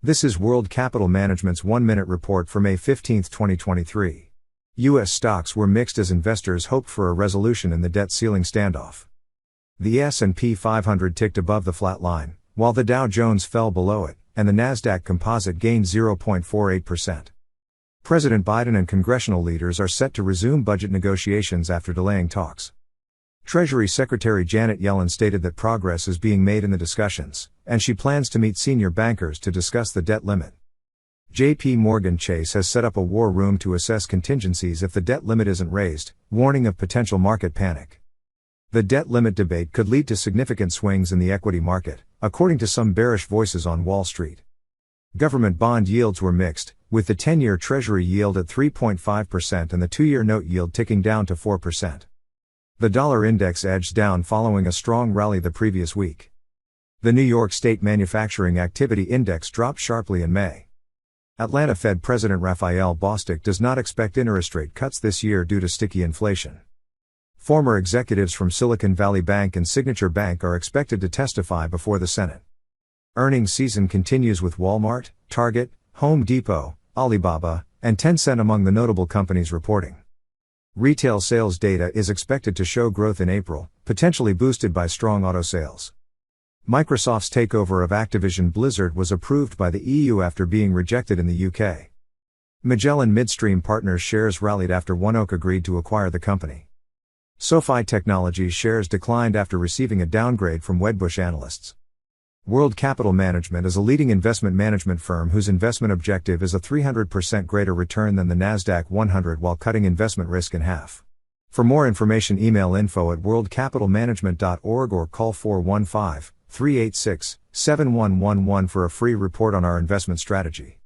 This is World Capital Management's 1-minute report for May 15, 2023. U.S. stocks were mixed as investors hoped for a resolution in the debt ceiling standoff. The S&P 500 ticked above the flat line, while the Dow Jones fell below it, and the Nasdaq Composite gained 0.48%. President Biden and congressional leaders are set to resume budget negotiations after delaying talks. Treasury Secretary Janet Yellen stated that progress is being made in the discussions, and she plans to meet senior bankers to discuss the debt limit. J.P. Morgan Chase has set up a war room to assess contingencies if the debt limit isn't raised, warning of potential market panic. The debt limit debate could lead to significant swings in the equity market, according to some bearish voices on Wall Street. Government bond yields were mixed, with the 10-year Treasury yield at 3.5% and the 2-year note yield ticking down to 4%. The dollar index edged down following a strong rally the previous week. The New York State Manufacturing Activity Index dropped sharply in May. Atlanta Fed President Raphael Bostic does not expect interest rate cuts this year due to sticky inflation. Former executives from Silicon Valley Bank and Signature Bank are expected to testify before the Senate. Earnings season continues with Walmart, Target, Home Depot, Alibaba, and Tencent among the notable companies reporting. Retail sales data is expected to show growth in April, potentially boosted by strong auto sales. Microsoft's takeover of Activision Blizzard was approved by the EU after being rejected in the UK. Magellan Midstream Partners shares rallied after ONEOK agreed to acquire the company. SoFi Technologies shares declined after receiving a downgrade from Wedbush analysts. World Capital Management is a leading investment management firm whose investment objective is a 300% greater return than the Nasdaq 100 while cutting investment risk in half. For more information, email info@worldcapitalmanagement.org or call 415-386-7111 for a free report on our investment strategy.